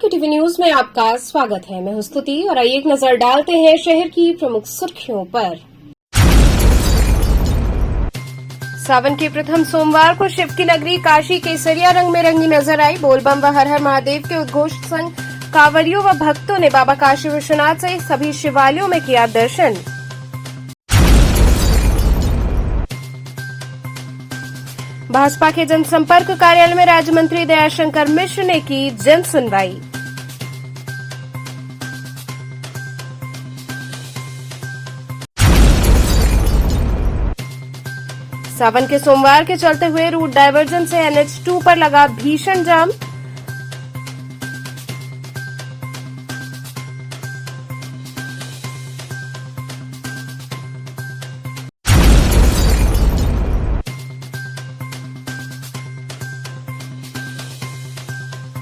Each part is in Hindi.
के टीवी न्यूज में आपका स्वागत है। मैं हूं स्तुति और आइए एक नजर डालते हैं शहर की प्रमुख सुर्खियों पर। सावन के प्रथम सोमवार को शिव की नगरी काशी केसरिया रंग में रंगी नजर आई। बोलबम व हर हर महादेव के उद्घोष संग कांवरियों व भक्तों ने बाबा काशी विश्वनाथ सहित सभी शिवालयों में किया दर्शन। भाजपा के जनसंपर्क कार्यालय में राज्य मंत्री दयाशंकर मिश्र ने की जन सुनवाई। सावन के सोमवार के चलते हुए रूट डायवर्जन से NH2 पर लगा भीषण जाम।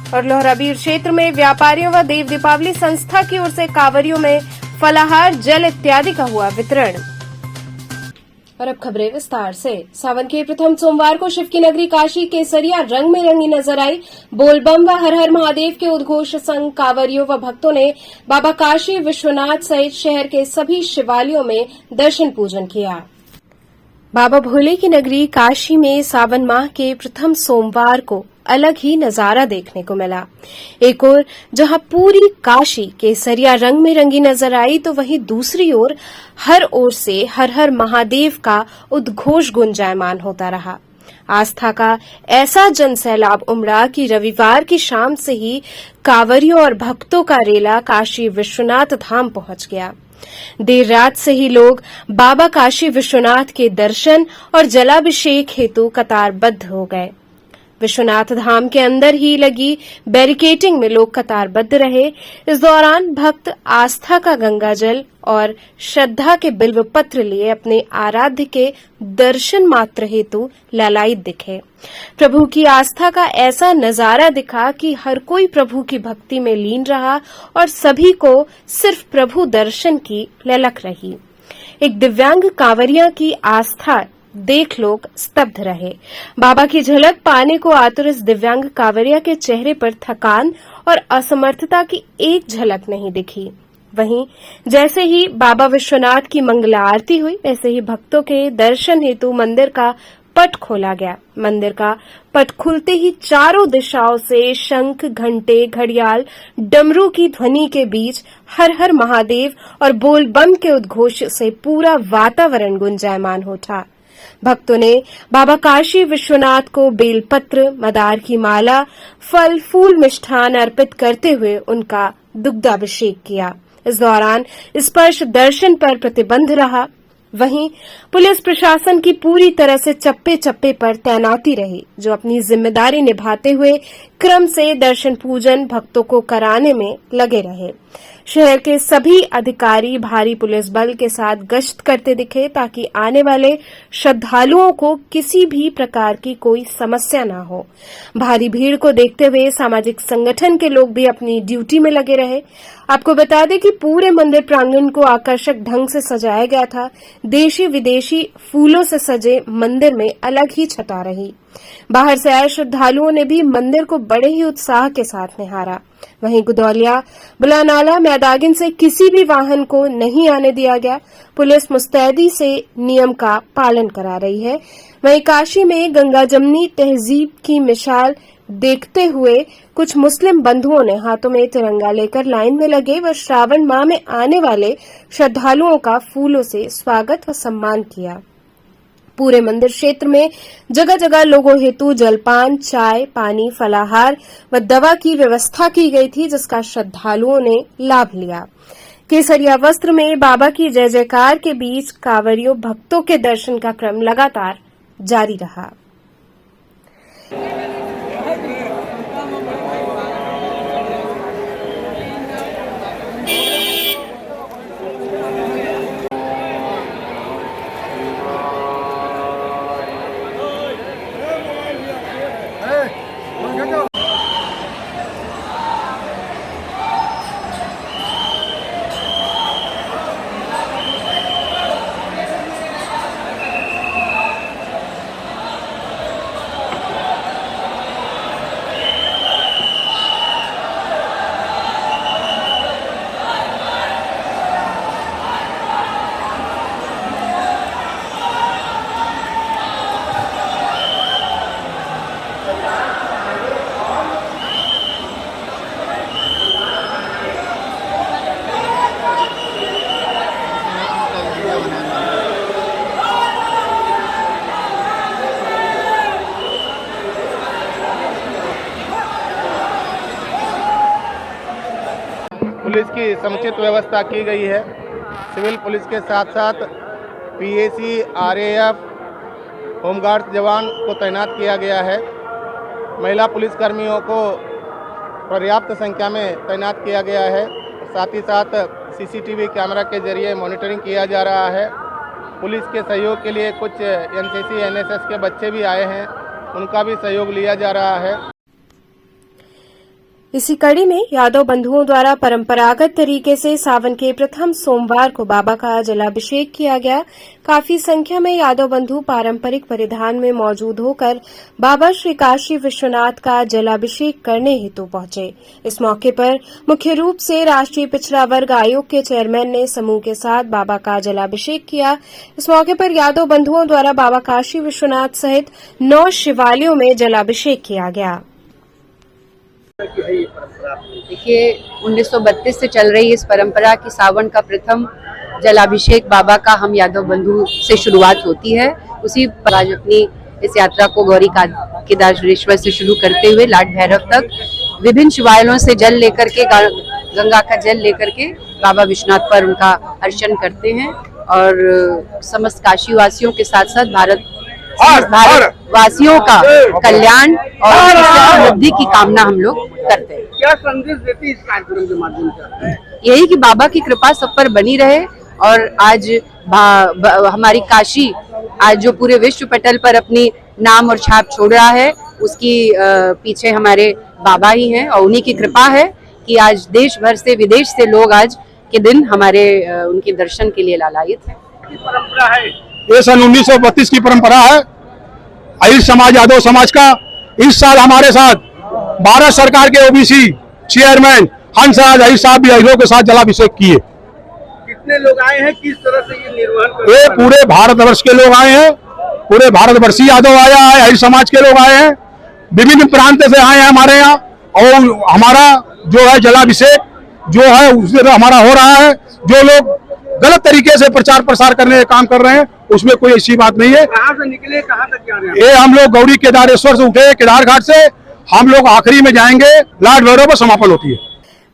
और लोहराबीर क्षेत्र में व्यापारियों व देव दीपावली संस्था की ओर से कांवरियों में फलाहार, जल इत्यादि का हुआ वितरण। और अब खबरें विस्तार से। सावन के प्रथम सोमवार को शिव की नगरी काशी केसरिया रंग में रंगी नजर आई। बोलबम व हर हर महादेव के उद्घोष संग कांवरियों व भक्तों ने बाबा काशी विश्वनाथ सहित शहर के सभी शिवालयों में दर्शन पूजन किया। बाबा भोले की नगरी काशी में सावन माह के प्रथम सोमवार को अलग ही नजारा देखने को मिला। एक ओर जहां पूरी काशी केसरिया रंग में रंगी नजर आई, तो वहीं दूसरी ओर हर ओर से हर हर महादेव का उद्घोष गुंजायमान होता रहा। आस्था का ऐसा जनसैलाब उमड़ा कि रविवार की शाम से ही कांवरियों और भक्तों का रेला काशी विश्वनाथ धाम पहुंच गया। देर रात से ही लोग बाबा काशी विश्वनाथ के दर्शन और जलाभिषेक हेतु कतारबद्ध हो गए। विश्वनाथ धाम के अंदर ही लगी बैरिकेटिंग में लोग कतारबद्ध रहे। इस दौरान भक्त आस्था का गंगाजल और श्रद्धा के बिल्व पत्र लिए अपने आराध्य के दर्शन मात्र हेतु लालायित दिखे। प्रभु की आस्था का ऐसा नजारा दिखा कि हर कोई प्रभु की भक्ति में लीन रहा और सभी को सिर्फ प्रभु दर्शन की ललक रही। एक दिव्यांग कांवरिया की आस्था देख लोग स्तब्ध रहे। बाबा की झलक पाने को आतुर इस दिव्यांग कांवरिया के चेहरे पर थकान और असमर्थता की एक झलक नहीं दिखी। वहीं जैसे ही बाबा विश्वनाथ की मंगला आरती हुई, वैसे ही भक्तों के दर्शन हेतु मंदिर का पट खोला गया। मंदिर का पट खुलते ही चारों दिशाओं से शंख, घंटे, घड़ियाल, डमरू की ध्वनि के बीच हर हर महादेव और बोल बम के उद्घोष से पूरा वातावरण गुंजायमान उठा। भक्तों ने बाबा काशी विश्वनाथ को बेलपत्र, मदार की माला, फल, फूल, मिष्ठान अर्पित करते हुए उनका दुग्धाभिषेक किया। इस दौरान स्पर्श दर्शन पर प्रतिबंध रहा। वहीं पुलिस प्रशासन की पूरी तरह से चप्पे चप्पे पर तैनाती रही, जो अपनी जिम्मेदारी निभाते हुए क्रम से दर्शन पूजन भक्तों को कराने में लगे रहे। शहर के सभी अधिकारी भारी पुलिस बल के साथ गश्त करते दिखे, ताकि आने वाले श्रद्धालुओं को किसी भी प्रकार की कोई समस्या न हो। भारी भीड़ को देखते हुए सामाजिक संगठन के लोग भी अपनी ड्यूटी में लगे रहे। आपको बता दें कि पूरे मंदिर प्रांगण को आकर्षक ढंग से सजाया गया था। देशी विदेशी फूलों से सजे मंदिर में अलग ही छटा रही। बाहर से आए श्रद्धालुओं ने भी मंदिर को बड़े ही उत्साह के साथ निहारा। वहीं गुदौलिया, बुलानाला, मैदागिन से किसी भी वाहन को नहीं आने दिया गया। पुलिस मुस्तैदी से नियम का पालन करा रही है। वहीं काशी में गंगा जमनी तहजीब की मिसाल देखते हुए कुछ मुस्लिम बंधुओं ने हाथों में तिरंगा लेकर लाइन में लगे व श्रावण माह में आने वाले श्रद्धालुओं का फूलों से स्वागत व सम्मान किया। पूरे मंदिर क्षेत्र में जगह जगह लोगों हेतु जलपान, चाय, पानी, फलाहार व दवा की व्यवस्था की गई थी, जिसका श्रद्धालुओं ने लाभ लिया। केसरिया वस्त्र में बाबा की जय जयकार के बीच कांवरियों भक्तों के दर्शन का क्रम लगातार जारी रहा। पुलिस की समुचित व्यवस्था की गई है। सिविल पुलिस के साथ साथ पीएसी, आरएएफ, होमगार्ड जवान को तैनात किया गया है। महिला पुलिसकर्मियों को पर्याप्त संख्या में तैनात किया गया है। साथ ही साथ सीसीटीवी कैमरा के जरिए मॉनिटरिंग किया जा रहा है। पुलिस के सहयोग के लिए कुछ एनसीसी, एनएसएस के बच्चे भी आए हैं, उनका भी सहयोग लिया जा रहा है। इसी कड़ी में यादव बंधुओं द्वारा परंपरागत तरीके से सावन के प्रथम सोमवार को बाबा का जलाभिषेक किया गया। काफी संख्या में यादव बंधु पारंपरिक परिधान में मौजूद होकर बाबा श्री काशी विश्वनाथ का जलाभिषेक करने हेतु पहुंचे। इस मौके पर मुख्य रूप से राष्ट्रीय पिछड़ा वर्ग आयोग के चेयरमैन ने समूह के साथ बाबा का जलाभिषेक किया। इस मौके पर यादव बंधुओं द्वारा बाबा काशी विश्वनाथ सहित 9 शिवालयों में जलाभिषेक किया गया। देखिए, 1932 से चल रही इस परंपरा की सावन का प्रथम जलाभिषेक बाबा का हम यादव बंधु से शुरुआत होती है। उसी पर आज अपनी इस यात्रा को गौरी केदारेश्वर से शुरू करते हुए लाट भैरव तक विभिन्न शिवालयों से जल लेकर के, गंगा का जल लेकर के बाबा विश्वनाथ पर उनका अर्चन करते हैं और समस्त काशी वासियों के साथ साथ भारतवासियों का कल्याण और समृद्धि की कामना हम लोग करते हैं। क्या संदेश देती इस कार्यक्रम के माध्यम से? यही कि बाबा की कृपा सब पर बनी रहे और आज हमारी काशी आज जो पूरे विश्व पटल पर अपनी नाम और छाप छोड़ रहा है, उसकी पीछे हमारे बाबा ही हैं और उन्हीं की कृपा है कि आज देश भर से, विदेश से लोग आज के दिन हमारे उनके दर्शन के लिए लालायित हैं। परंपरा है ये सन 1932 की परंपरा है अहिर समाज, यादव समाज का। इस साल हमारे साथ भारत सरकार के ओबीसी चेयरमैन हंसराज अहिर साहब भी अहिरों के साथ जलाभिषेक किए। कितने लोग आए हैं, किस तरह से ये निर्वहन कर ये पूरे भारतवर्ष के लोग आए हैं, पूरे भारतवर्षीय यादव आया है, अहिर समाज के लोग आए हैं, विभिन्न प्रांत से आए हैं हमारे यहाँ। और हमारा जो है जलाभिषेक जो है उससे हमारा हो रहा है। जो लोग गलत तरीके से प्रचार प्रसार करने का काम कर रहे हैं उसमें कोई ऐसी बात नहीं है। कहाँ से निकले, कहाँ तक जा रहे हैं? ये हम लोग गौरी केदारेश्वर से उठे, केदार घाट से हम लोग आखिरी में जाएंगे, लाट भैरव पर समापन होती है।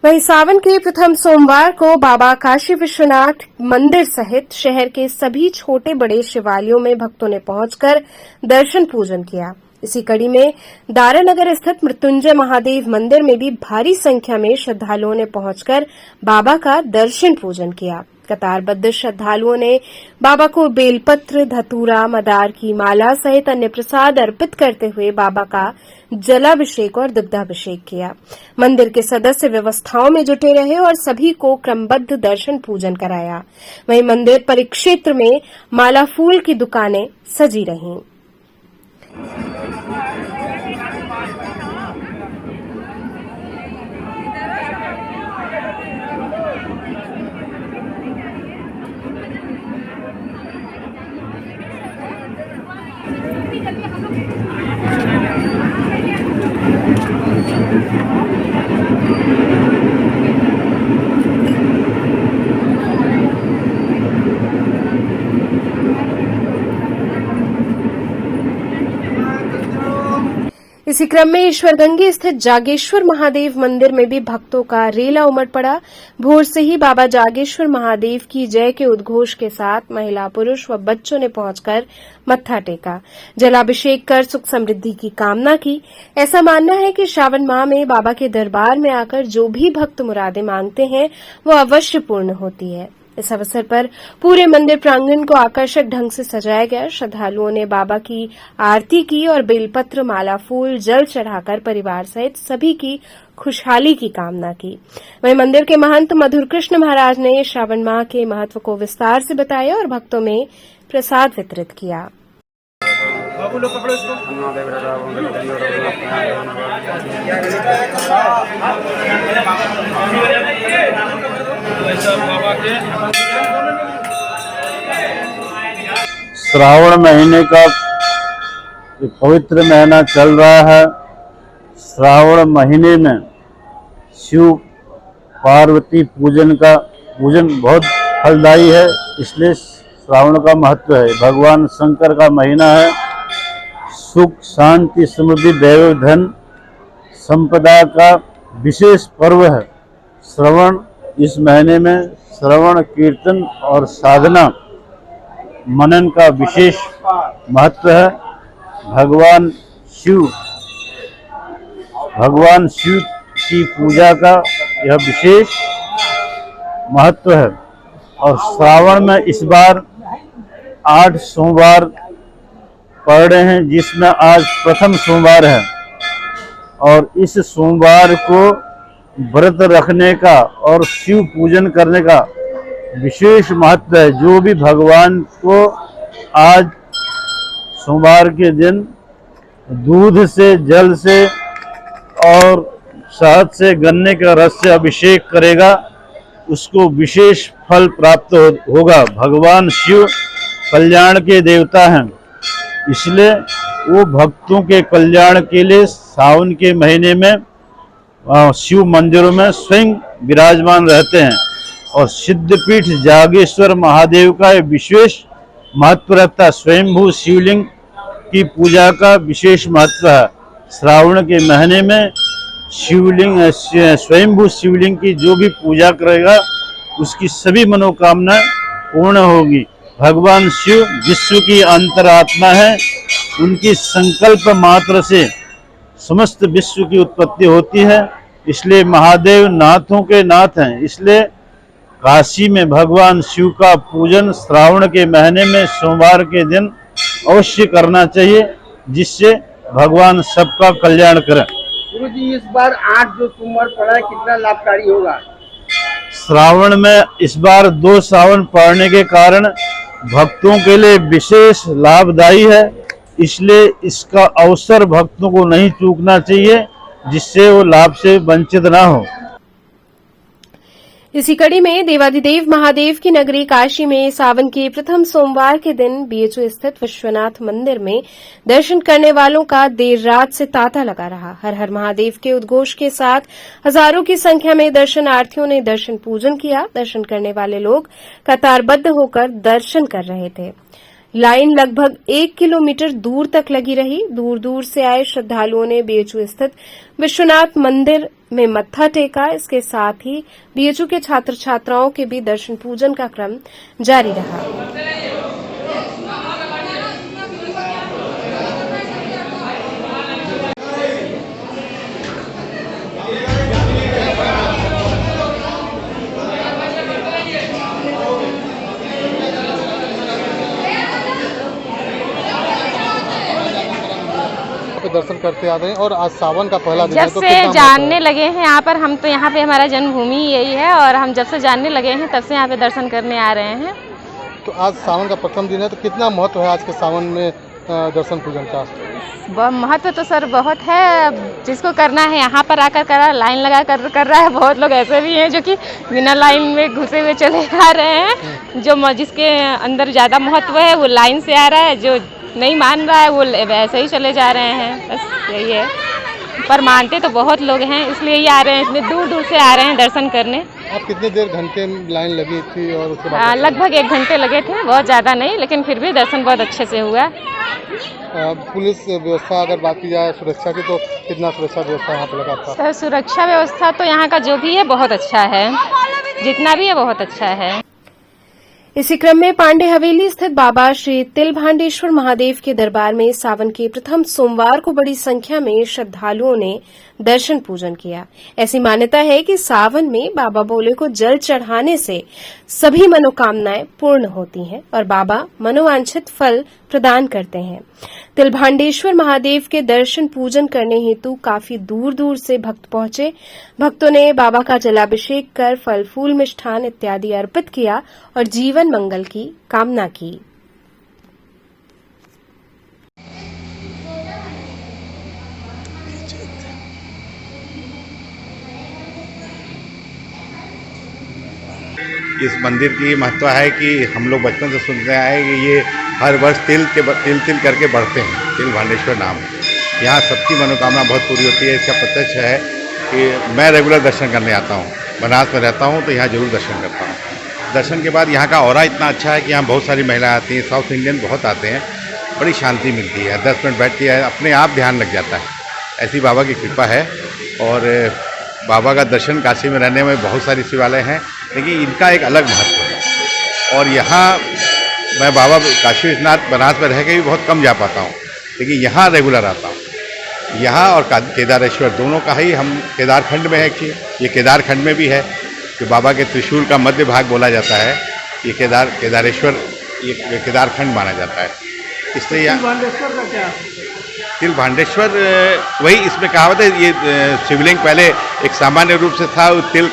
वहीं सावन के प्रथम सोमवार को बाबा काशी विश्वनाथ मंदिर सहित शहर के सभी छोटे बड़े शिवालयों में भक्तों ने पहुंचकर दर्शन पूजन किया। इसी कड़ी में दारानगर स्थित मृत्युंजय महादेव मंदिर में भी भारी संख्या में श्रद्धालुओं ने पहुंचकर बाबा का दर्शन पूजन किया। कतारबद्ध श्रद्धालुओं ने बाबा को बेलपत्र, धतूरा, मदार की माला सहित अन्य प्रसाद अर्पित करते हुए बाबा का जलाभिषेक और दुग्धाभिषेक किया। मंदिर के सदस्य व्यवस्थाओं में जुटे रहे और सभी को क्रमबद्ध दर्शन पूजन कराया। वहीं मंदिर परिक्षेत्र में माला फूल की दुकानें सजी रहीं। इसी क्रम में ईश्वरगंगे स्थित जागेश्वर महादेव मंदिर में भी भक्तों का रेला उमड़ पड़ा। भोर से ही बाबा जागेश्वर महादेव की जय के उद्घोष के साथ महिला, पुरुष व बच्चों ने पहुंचकर मत्था टेका, जलाभिषेक कर सुख समृद्धि की कामना की। ऐसा मानना है कि श्रावण माह में बाबा के दरबार में आकर जो भी भक्त मुरादें मांगते हैं वो अवश्य पूर्ण होती है। इस अवसर पर पूरे मंदिर प्रांगण को आकर्षक ढंग से सजाया गया। श्रद्धालुओं ने बाबा की आरती की और बेलपत्र, माला, फूल, जल चढ़ाकर परिवार सहित सभी की खुशहाली की कामना की। वहीं मंदिर के महंत मधुर कृष्ण महाराज ने श्रावण माह के महत्व को विस्तार से बताया और भक्तों में प्रसाद वितरित किया। श्रावण महीने का पवित्र महीना चल रहा है। श्रावण महीने में शिव पार्वती पूजन बहुत फलदायी है, इसलिए श्रावण का महत्व है। भगवान शंकर का महीना है। सुख, शांति, समृद्धि, वैभव, धन संपदा का विशेष पर्व है। श्रावण इस महीने में श्रवण कीर्तन और साधना मनन का विशेष महत्व है। भगवान शिव की पूजा का यह विशेष महत्व है। और श्रावण में इस बार 8 सोमवार पड़ रहे हैं, जिसमें आज प्रथम सोमवार है। और इस सोमवार को व्रत रखने का और शिव पूजन करने का विशेष महत्व है। जो भी भगवान को आज सोमवार के दिन दूध से, जल से और शहद से, गन्ने का रस से अभिषेक करेगा, उसको विशेष फल प्राप्त होगा। भगवान शिव कल्याण के देवता हैं, इसलिए वो भक्तों के कल्याण के लिए सावन के महीने में शिव मंदिरों में स्वयं विराजमान रहते हैं। और सिद्धपीठ जागेश्वर महादेव का विशेष महत्व रखता है। स्वयंभू शिवलिंग की पूजा का विशेष महत्व है। श्रावण के महीने में स्वयंभू शिवलिंग की जो भी पूजा करेगा उसकी सभी मनोकामनाएं पूर्ण होगी। भगवान शिव विश्व की अंतरात्मा है। उनकी संकल्प मात्र से समस्त विश्व की उत्पत्ति होती है। इसलिए महादेव नाथों के नाथ हैं। इसलिए काशी में भगवान शिव का पूजन श्रावण के महीने में सोमवार के दिन अवश्य करना चाहिए, जिससे भगवान सबका कल्याण करें। गुरुजी, इस बार 8 जो सोमवार पड़ा है, कितना लाभकारी होगा? श्रावण में इस बार 2 सावन पड़ने के कारण भक्तों के लिए विशेष लाभदायी है। इसलिए इसका अवसर भक्तों को नहीं चूकना चाहिए, जिससे वो लाभ से वंचित ना हो। इसी कड़ी में देवाधिदेव महादेव की नगरी काशी में सावन के प्रथम सोमवार के दिन बीएचयू स्थित विश्वनाथ मंदिर में दर्शन करने वालों का देर रात से तांता लगा रहा। हर हर महादेव के उद्घोष के साथ हजारों की संख्या में दर्शनार्थियों ने दर्शन पूजन किया। दर्शन करने वाले लोग कतारबद्ध होकर दर्शन कर रहे थे। लाइन लगभग 1 किलोमीटर दूर तक लगी रही। दूर दूर से आए श्रद्धालुओं ने बीएचयू स्थित विश्वनाथ मंदिर में मत्था टेका। इसके साथ ही बीएचयू के छात्र छात्राओं के भी दर्शन पूजन का क्रम जारी रहा। दर्शन करते आ रहे हैं और आज सावन का पहला दिन जब है, तो से कितना जानने लगे हैं यहाँ पर, हम तो यहाँ पे हमारा जन्मभूमि यही है और हम जब से जानने लगे हैं तब से यहाँ पे दर्शन करने आ रहे हैं। तो आज सावन का प्रथम दिन है, तो कितना महत्व है आज के सावन में दर्शन पूजन का? महत्व तो सर बहुत है। जिसको करना है यहाँ पर आकर करा, लाइन लगा कर रहा है। बहुत लोग ऐसे भी हैं जो कि बिना लाइन में घुसे हुए चले आ रहे हैं। जो जिसके अंदर ज़्यादा महत्व है वो लाइन से आ रहा है, जो नहीं मान रहा है वो वैसे ही चले जा रहे हैं। बस यही है। पर मानते तो बहुत लोग हैं, इसलिए ये आ रहे हैं, इसमें दूर दूर से आ रहे हैं दर्शन करने। आप कितने घंटे लाइन लगी थी? और उसके बाद लगभग 1 घंटे लगे थे, बहुत ज़्यादा नहीं, लेकिन फिर भी दर्शन बहुत अच्छे से हुआ। पुलिस व्यवस्था अगर बात की जाए सुरक्षा की, तो कितना सुरक्षा व्यवस्था यहाँ पे लगा था? सर सुरक्षा व्यवस्था तो यहाँ का जो भी है बहुत अच्छा है, जितना भी है बहुत अच्छा है। इसी क्रम में पांडे हवेली स्थित बाबा श्री तिलभांडेश्वर महादेव के दरबार में सावन के प्रथम सोमवार को बड़ी संख्या में श्रद्धालुओं ने दर्शन पूजन किया। ऐसी मान्यता है कि सावन में बाबा भोले को जल चढ़ाने से सभी मनोकामनाएं पूर्ण होती हैं और बाबा मनोवांछित फल प्रदान करते हैं। तिलभांडेश्वर महादेव के दर्शन पूजन करने हेतु काफी दूर दूर से भक्त पहुंचे। भक्तों ने बाबा का जलाभिषेक कर फल फूल मिष्ठान इत्यादि अर्पित किया और जीवन मंगल की कामना की। इस मंदिर की महत्व है कि हम लोग बचपन से सुनते आए कि ये हर वर्ष तिल करके बढ़ते हैं। तिलभांडेश्वर नाम है। यहाँ सबकी मनोकामना बहुत पूरी होती है। इसका प्रत्यक्ष है कि मैं रेगुलर दर्शन करने आता हूँ। बनारस में रहता हूँ तो यहाँ जरूर दर्शन करता हूँ। दर्शन के बाद यहाँ का ऑरा इतना अच्छा है कि यहाँ बहुत सारी महिलाएं आती हैं, साउथ इंडियन बहुत आते हैं। बड़ी शांति मिलती है। 10 मिनट बैठती है, अपने आप ध्यान लग जाता है। ऐसी बाबा की कृपा है। और बाबा का दर्शन काशी में रहने में बहुत सारी शिवालय हैं, लेकिन इनका एक अलग महत्व है। और यहाँ मैं बाबा काशी विश्वनाथ बनारस में रह के भी बहुत कम जा पाता हूँ, लेकिन यहाँ रेगुलर आता हूँ। यहाँ और केदारेश्वर दोनों का ही हम केदारखंड में है कि ये केदारखंड में भी है कि बाबा के त्रिशूल का मध्य भाग बोला जाता है, ये केदारेश्वर ये केदारखंड माना जाता है। इसलिए तिल भांडेश्वर वही इसमें कहावत है। ये शिवलिंग पहले एक सामान्य रूप से था, तिल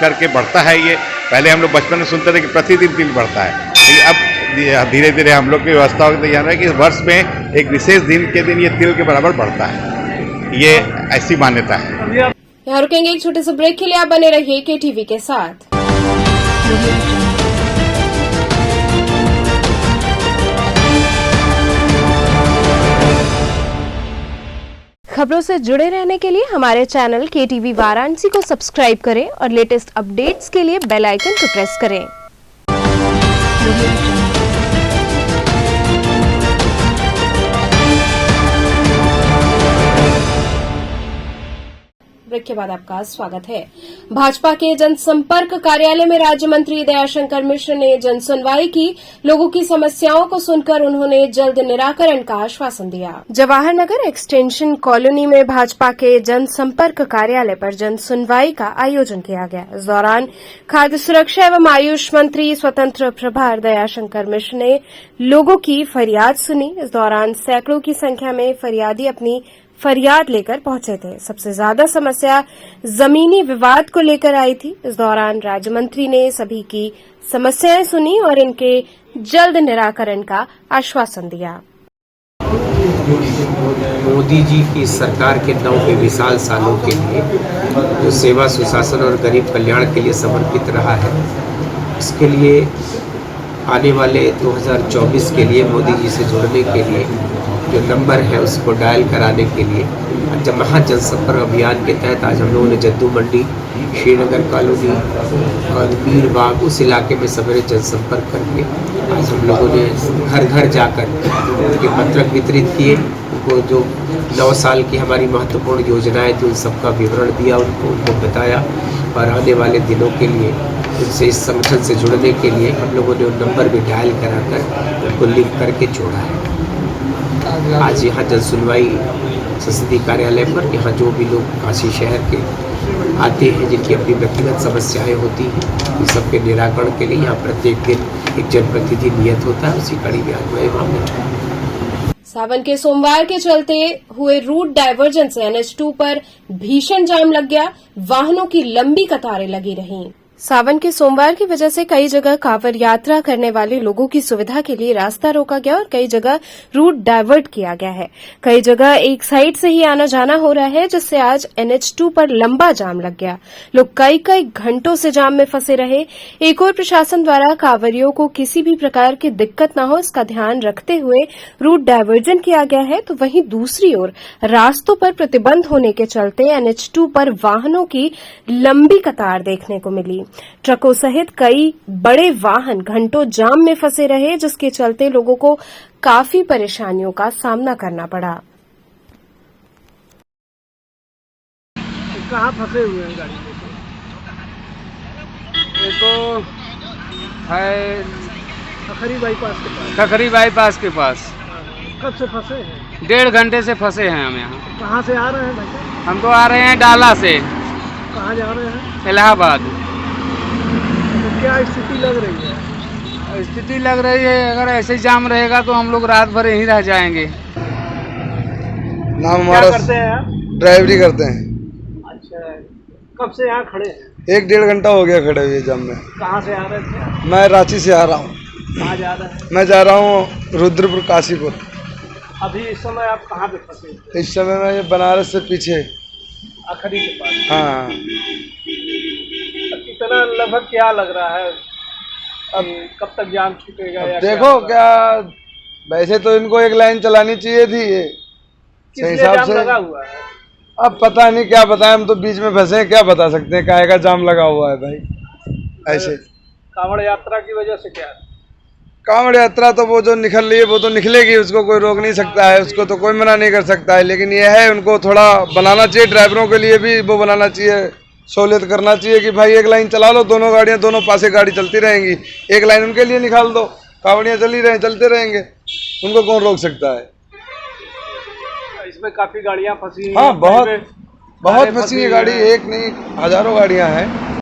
करके बढ़ता है। ये पहले हम लोग बचपन में सुनते थे कि प्रतिदिन तिल बढ़ता है, लेकिन अब धीरे धीरे हम लोग की व्यवस्था हो गई है कि वर्ष में एक विशेष दिन के दिन ये तिल के बराबर बढ़ता है। ये ऐसी मान्यता है। यहाँ रुकेंगे एक छोटे से ब्रेक के लिए, आप बने रहिए KTV के साथ। खबरों से जुड़े रहने के लिए हमारे चैनल KTV वाराणसी को सब्सक्राइब करें और लेटेस्ट अपडेट्स के लिए बेल आइकन को प्रेस करें। ब्रेक के बाद आपका स्वागत है। भाजपा के जनसंपर्क कार्यालय में राज्य मंत्री दयाशंकर मिश्र ने जनसुनवाई की। लोगों की समस्याओं को सुनकर उन्होंने जल्द निराकरण का आश्वासन दिया। जवाहर नगर एक्सटेंशन कॉलोनी में भाजपा के जनसंपर्क कार्यालय पर जनसुनवाई का आयोजन किया गया। इस दौरान खाद्य सुरक्षा एवं आयुष मंत्री स्वतंत्र प्रभार दयाशंकर मिश्र ने लोगों की फरियाद सुनी। इस दौरान सैकड़ों की संख्या में फरियादी अपनी फरियाद लेकर पहुंचे थे। सबसे ज्यादा समस्या जमीनी विवाद को लेकर आई थी। इस दौरान राज्य मंत्री ने सभी की समस्याएं सुनी और इनके जल्द निराकरण का आश्वासन दिया। मोदी जी की सरकार के 9 बेमिसाल सालों के लिए जो सेवा सुशासन और गरीब कल्याण के लिए समर्पित रहा है, इसके लिए आने वाले 2024 के लिए मोदी जी से जुड़ने के लिए जो नंबर है उसको डायल कराने के लिए जब महा जनसंपर्क अभियान के तहत आज हम लोगों ने जद्दू मंडी, श्रीनगर कॉलोनी और मीर बाग उस इलाके में सवेरे जनसंपर्क करके आज हम लोगों ने घर घर जाकर उनके पत्रक वितरित किए। उनको जो 9 साल की हमारी महत्वपूर्ण योजनाएं थी उन सबका विवरण दिया, उनको बताया और आने वाले दिनों के लिए उनसे इस संगठन से जुड़ने के लिए हम लोगों ने उन नंबर भी डायल कराकर उनको लिंक करके जोड़ा है। आज यहाँ जनसुनवाई संसदीय कार्यालय पर यहाँ जो भी लोग काशी शहर के आते हैं जिनकी अपनी व्यक्तिगत समस्याएं होती हैं, उन सबके निराकरण के लिए यहाँ प्रत्येक दिन एक जनप्रतिनिधि नियत होता है। उसी कड़ी में आज मैं वहाँ सावन के सोमवार के चलते हुए रूट डायवर्जन से NH2 पर भीषण जाम लग गया। वाहनों की लंबी कतारें लगी रहीं। सावन के सोमवार की वजह से कई जगह कांवड़ यात्रा करने वाले लोगों की सुविधा के लिए रास्ता रोका गया और कई जगह रूट डायवर्ट किया गया है। कई जगह एक साइड से ही आना जाना हो रहा है, जिससे आज NH2 पर लंबा जाम लग गया। लोग कई घंटों से जाम में फंसे रहे। एक और प्रशासन द्वारा कांवड़ियों को किसी भी प्रकार की दिक्कत न हो, इसका ध्यान रखते हुए रूट डायवर्जन किया गया है, तो वहीं दूसरी ओर रास्तों पर प्रतिबंध होने के चलते NH2 पर वाहनों की लंबी कतार देखने को मिली। ट्रकों सहित कई बड़े वाहन घंटों जाम में फंसे रहे, जिसके चलते लोगों को काफी परेशानियों का सामना करना पड़ा। कहाँ फंसे हुए हैं गाड़ी में? ये तो है खखरी बाईपास के पास। खखरी बाईपास के पास। कब से फंसे हैं? 1.5 घंटे से फंसे हैं हम यहाँ। कहाँ से आ रहे हैं भाई? हम तो आ रहे हैं डाला से। कहाँ जा रहे हैं? इलाहाबाद। तो क्या स्थिति लग रही है? स्थिति लग रही है अगर ऐसे जाम रहेगा तो हम लोग रात भर यहीं रह जाएंगे। नाम हमारा करते हैं आप? ड्राइवरी करते हैं। अच्छा, कब से यहाँ खड़े हैं? 1-1.5 घंटा हो गया खड़े हुए जाम में। कहाँ से आ रहे थे? मैं रांची से आ रहा हूँ। कहाँ जा रहे हैं? मैं जा रहा हूँ रुद्रपुर काशीपुर। अभी इस समय आप कहाँ पे फंसे? इस समय मैं ये बनारस से पीछे आखिरी के पास। हाँ। कितना लगभग क्या लग रहा है? अब कब तक जाम छूटेगा? या देखो क्या वैसे तो इनको एक लाइन चलानी चाहिए थी ये सही हिसाब से। लगा हुआ है अब पता नहीं क्या बताएं, हम तो बीच में फंसे हैं, क्या बता सकते हैं काहे का जाम लगा हुआ है भाई। ऐसे कांवड़ यात्रा की वजह से क्या? कांवड़ यात्रा तो वो जो निकल रही है वो तो निकलेगी, उसको कोई रोक नहीं सकता है, उसको तो कोई मना नहीं कर सकता है। लेकिन ये है उनको थोड़ा बनाना चाहिए, ड्राइवरों के लिए भी वो बनाना चाहिए, सहूलियत करना चाहिए कि भाई एक लाइन चला लो, दोनों गाड़ियां दोनों पासे गाड़ी चलती रहेंगी, एक लाइन उनके लिए निकाल दो, कांवड़ियाँ चलते रहेंगे, उनको कौन रोक सकता है। इसमें काफी गाड़ियां फंसी। हाँ, बहुत फंसी है गाड़ी, एक नहीं हजारों गाड़ियां हैं।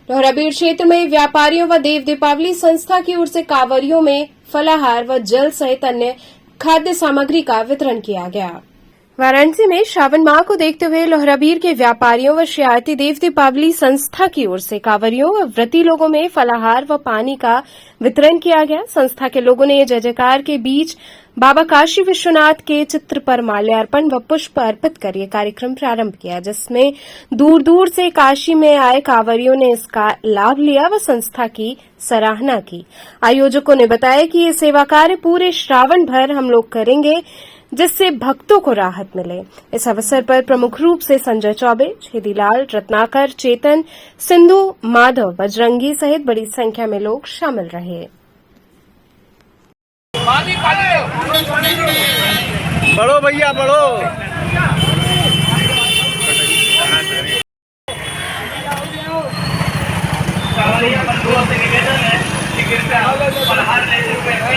लोहराबीड़ क्षेत्र में व्यापारियों व देव दीपावली संस्था की ओर से कांवरियों में फलाहार व जल सहित अन्य खाद्य सामग्री का वितरण किया गया। वाराणसी में श्रावण माह को देखते हुए लोहराबीड़ के व्यापारियों व श्री आरती देव दीपावली संस्था की ओर से कांवरियों व व्रती लोगों में फलाहार व पानी का वितरण किया गया। संस्था के लोगों ने जय जयकार के बीच बाबा काशी विश्वनाथ के चित्र पर माल्यार्पण व पुष्प अर्पित कर यह कार्यक्रम प्रारंभ किया, जिसमें दूर दूर से काशी में आए कांवरियों ने इसका लाभ लिया व संस्था की सराहना की। आयोजकों ने बताया कि ये सेवा कार्य पूरे श्रावण भर हम लोग करेंगे, जिससे भक्तों को राहत मिले। इस अवसर पर प्रमुख रूप से संजय चौबे, छेदीलाल, रत्नाकर, चेतन, सिंधु, माधव, बजरंगी सहित बड़ी संख्या में लोग शामिल रहे। बढ़ो भैया बढ़ो।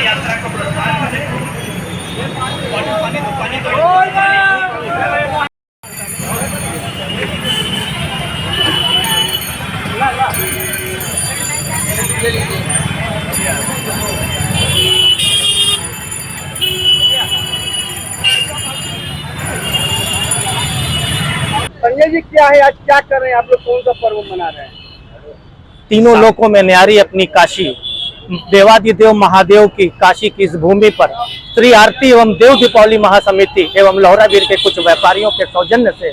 यात्रा को प्रस्थान करें। संजय जी, क्या है आज, क्या कर रहे हैं आप लोग, कौन सा पर्व मना रहे हैं? तीनों लोकों में न्यारी अपनी काशी, देवादिदेव महादेव की काशी की इस भूमि पर श्री आरती एवं देव दीपावली महासमिति एवं लोहराबीड़ के कुछ व्यापारियों के सौजन्य से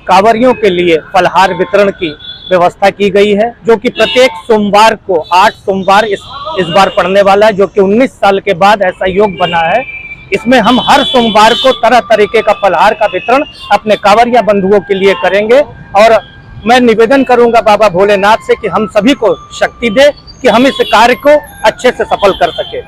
कांवरियों के लिए फलहार वितरण की व्यवस्था की गई है, जो कि प्रत्येक सोमवार को 8 सोमवार इस बार पड़ने वाला है, जो कि 19 साल के बाद ऐसा योग बना है। इसमें हम हर सोमवार को तरह तरीके का फलहार का वितरण अपने कांवरिया बंधुओं के लिए करेंगे और मैं निवेदन करूंगा बाबा भोलेनाथ से कि हम सभी को शक्ति दे कि हम इस कार्य को अच्छे से सफल कर सके।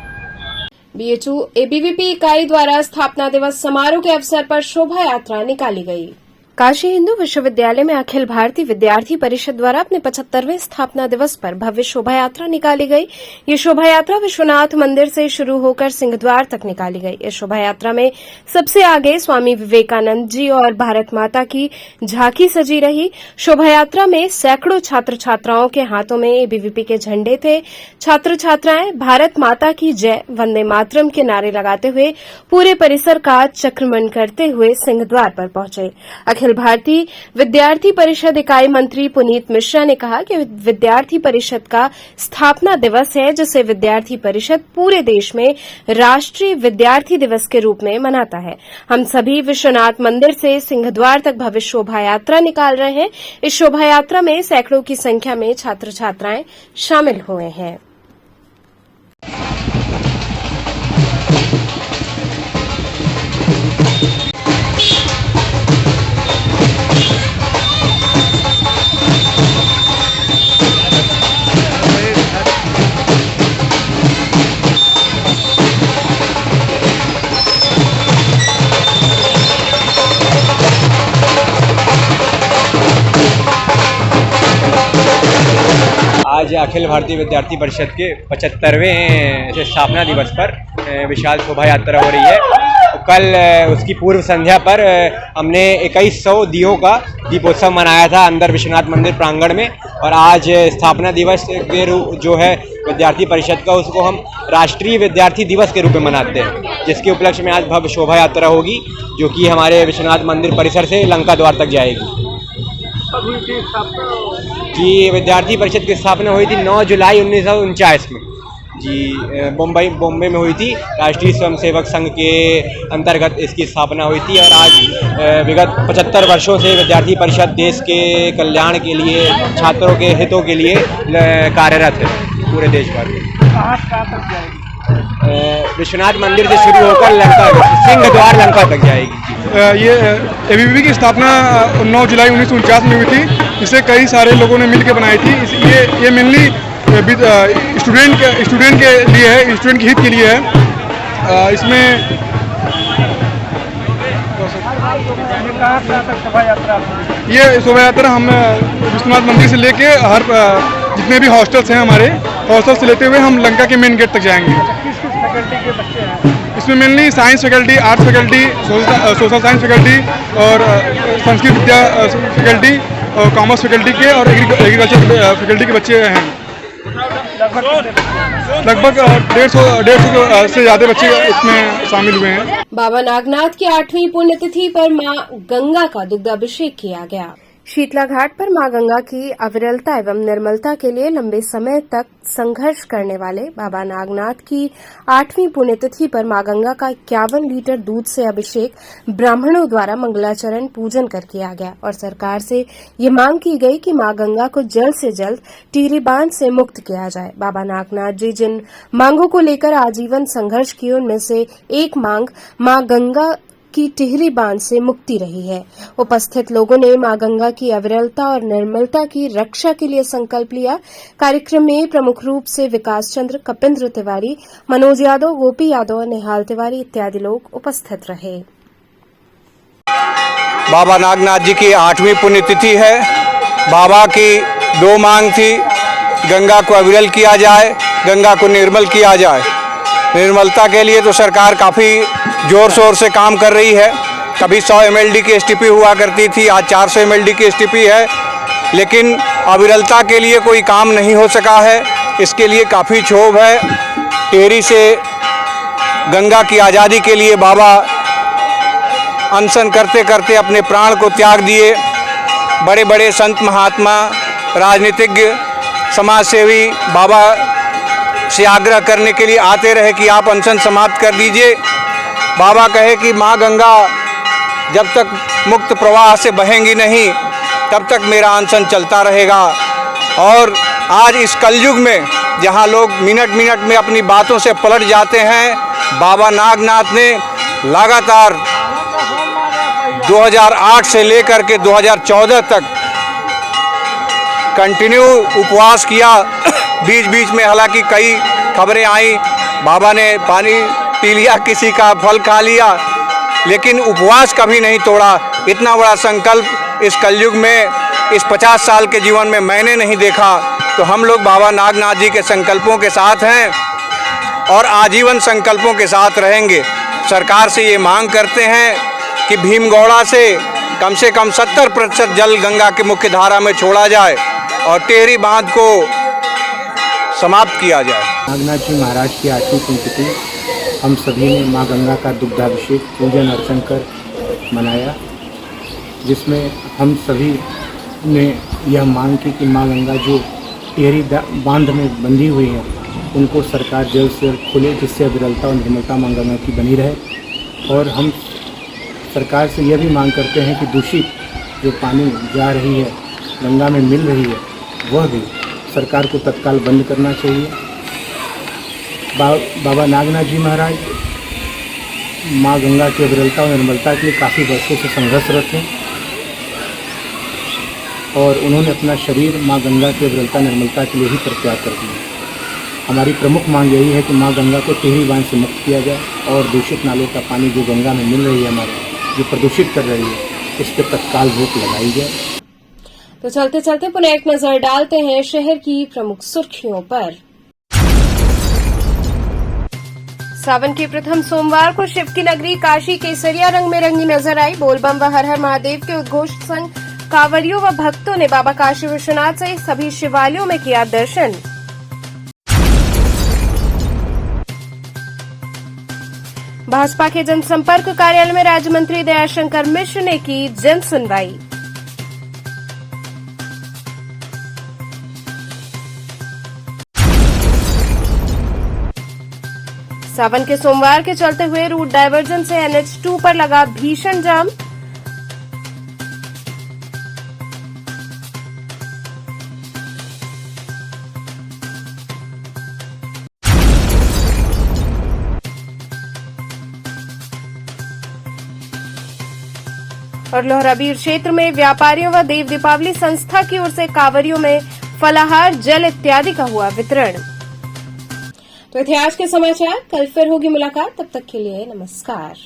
BHU ABVP इकाई द्वारा स्थापना दिवस समारोह के अवसर पर शोभा यात्रा निकाली गई। काशी हिंदू विश्वविद्यालय में अखिल भारतीय विद्यार्थी परिषद द्वारा अपने 75वें स्थापना दिवस पर भव्य शोभा यात्रा निकाली गई। ये शोभा यात्रा विश्वनाथ मंदिर से शुरू होकर सिंहद्वार तक निकाली गई। इस शोभा यात्रा में सबसे आगे स्वामी विवेकानंद जी और भारत माता की झांकी सजी रही। शोभा यात्रा में सैकड़ों छात्र छात्राओं के हाथों में ABVP के झंडे थे। छात्र छात्राएं भारत माता की जय, वंदे मातरम के नारे लगाते हुए पूरे परिसर का चक्रमण करते हुए सिंहद्वार पर पहुंचे। अखिल भारतीय विद्यार्थी परिषद इकाई मंत्री पुनीत मिश्रा ने कहा कि विद्यार्थी परिषद का स्थापना दिवस है, जिसे विद्यार्थी परिषद पूरे देश में राष्ट्रीय विद्यार्थी दिवस के रूप में मनाता है। हम सभी विश्वनाथ मंदिर से सिंहद्वार तक भव्य शोभा यात्रा निकाल रहे हैं। इस शोभा यात्रा में सैकड़ों की संख्या में छात्र छात्राएं शामिल हुए हैं। आज अखिल भारतीय विद्यार्थी परिषद के 75वें स्थापना दिवस पर विशाल शोभा यात्रा हो रही है। तो कल उसकी पूर्व संध्या पर हमने 2100 दियों का दीपोत्सव मनाया था अंदर विश्वनाथ मंदिर प्रांगण में, और आज स्थापना दिवस के जो है विद्यार्थी परिषद का, उसको हम राष्ट्रीय विद्यार्थी दिवस के रूप में मनाते हैं, जिसके उपलक्ष्य में आज भव्य शोभा यात्रा होगी, जो कि हमारे विश्वनाथ मंदिर परिसर से लंका द्वार तक जाएगी। जी, विद्यार्थी परिषद की स्थापना हुई थी 9 जुलाई 1949 में जी, बॉम्बे में हुई थी। राष्ट्रीय स्वयंसेवक संघ के अंतर्गत इसकी स्थापना हुई थी और आज विगत 75 वर्षों से विद्यार्थी परिषद देश के कल्याण के लिए, छात्रों के हितों के लिए कार्यरत है पूरे देश भर में। विश्वनाथ मंदिर से शुरू होकर लंका, सिंह द्वार लंका तक जाएगी। ये एबीवीपी की स्थापना 9 जुलाई 1949 में हुई थी, जिसे कई सारे लोगों ने मिलकर बनाई थी। ये मेनली स्टूडेंट के लिए है, स्टूडेंट के हित के लिए है। इसमें ये शोभा यात्रा हम विश्वनाथ मंदिर से लेके हर जितने भी हॉस्टल्स हैं हमारे, हॉस्टल से लेते हुए हम लंका के मेन गेट तक जाएंगे। फैकल्टी के बच्चे हैं इसमें mainly science faculty, arts faculty, social science faculty और संस्कृत विद्या फैकल्टी और कॉमर्स फैकल्टी के और एग्रीकल्चर फैकल्टी के बच्चे हैं। लगभग 150 से ज़्यादा बच्चे इसमें शामिल हुए हैं। बाबा नागनाथ की 8वीं पुण्यतिथि पर मां गंगा का दुग्धाभिषेक किया गया। शीतला घाट पर मां गंगा की अविरलता एवं निर्मलता के लिए लंबे समय तक संघर्ष करने वाले बाबा नागनाथ की 8वीं पुण्यतिथि पर मां गंगा का 51 लीटर दूध से अभिषेक ब्राह्मणों द्वारा मंगलाचरण पूजन कर किया गया और सरकार से ये मांग की गई कि मां गंगा को जल्द से जल्द टिहरी बांध से मुक्त किया जाए। बाबा नागनाथ जी जिन मांगों को लेकर आजीवन संघर्ष की, उनमें से एक मांग मां गंगा की टिहरी बांध से मुक्ति रही है। उपस्थित लोगों ने मां गंगा की अविरलता और निर्मलता की रक्षा के लिए संकल्प लिया। कार्यक्रम में प्रमुख रूप से विकास चंद्र, कपिंद्र तिवारी, मनोज यादव, गोपी यादव, निहाल तिवारी इत्यादि लोग उपस्थित रहे। बाबा नागनाथ जी की 8वीं पुण्यतिथि है। बाबा की 2 मांग थी, गंगा को अविरल किया जाए, गंगा को निर्मल किया जाए। निर्मलता के लिए तो सरकार काफ़ी जोर शोर से काम कर रही है। कभी 100 mld की एसटीपी हुआ करती थी, आज 400 mld की एसटीपी है, लेकिन अविरलता के लिए कोई काम नहीं हो सका है। इसके लिए काफ़ी क्षोभ है। टिहरी से गंगा की आज़ादी के लिए बाबा अनशन करते करते अपने प्राण को त्याग दिए। बड़े बड़े संत महात्मा, राजनीतिज्ञ, समाजसेवी बाबा से आग्रह करने के लिए आते रहे कि आप अनशन समाप्त कर दीजिए। बाबा कहे कि माँ गंगा जब तक मुक्त प्रवाह से बहेंगी नहीं, तब तक मेरा अनशन चलता रहेगा। और आज इस कलयुग में जहाँ लोग मिनट मिनट में अपनी बातों से पलट जाते हैं, बाबा नागनाथ ने लगातार 2008 से लेकर के 2014 तक कंटिन्यू उपवास किया। बीच बीच में हालांकि कई खबरें आई, बाबा ने पानी पी लिया, किसी का फल खा लिया, लेकिन उपवास कभी नहीं तोड़ा। इतना बड़ा संकल्प इस कलयुग में, इस 50 साल के जीवन में मैंने नहीं देखा। तो हम लोग बाबा नागनाथ जी के संकल्पों के साथ हैं और आजीवन संकल्पों के साथ रहेंगे। सरकार से ये मांग करते हैं कि भीमगौड़ा से कम 70% जल गंगा की मुख्य धारा में छोड़ा जाए और टिहरी बांध को समाप्त किया जाए। नागनाथ जी महाराज की 8वीं पुण्यतिथि हम सभी ने मां गंगा का दुग्धाभिषेक पूजन अर्चन कर मनाया, जिसमें हम सभी ने यह मांग की कि मां गंगा जो टिहरी बांध में बंधी हुई हैं, उनको सरकार जल्द से जल्द खोले, जिससे अविरलता और निर्मलता मां गंगा की बनी रहे। और हम सरकार से यह भी मांग करते हैं कि दूषित जो पानी जा रही है, गंगा में मिल रही है, वह भी सरकार को तत्काल बंद करना चाहिए। बाबा नागनाथ जी महाराज माँ गंगा की अविरलता और निर्मलता के लिए काफ़ी वर्षों से संघर्षरत हैं और उन्होंने अपना शरीर माँ गंगा की अविरलता निर्मलता के लिए ही परित्याग कर दिया। हमारी प्रमुख मांग यही है कि माँ गंगा को टिहरी बांध से मुक्त किया जाए और दूषित नालों का पानी जो गंगा में मिल रही है, हमारे जो प्रदूषित कर रही है, इस पर तत्काल रोक लगाई जाए। तो चलते चलते पुनः एक नजर डालते हैं शहर की प्रमुख सुर्खियों पर। सावन के प्रथम सोमवार को शिव की नगरी काशी केसरिया रंग में रंगी नजर आई। बोलबम व हर हर महादेव के उद्घोष संग कांवरियों व भक्तों ने बाबा काशी विश्वनाथ सहित सभी शिवालयों में किया दर्शन। भाजपा के जनसंपर्क कार्यालय में राज्य मंत्री दयाशंकर मिश्र ने की जन सुनवाई। सावन के सोमवार के चलते हुए रूट डायवर्जन से NH2 पर लगा भीषण जाम। और लोहराबीर क्षेत्र में व्यापारियों व देव दीपावली संस्था की ओर से कांवरियों में फलाहार, जल इत्यादि का हुआ वितरण। तो इतिहास के समाचार, कल फिर होगी मुलाकात, तब तक के लिए नमस्कार।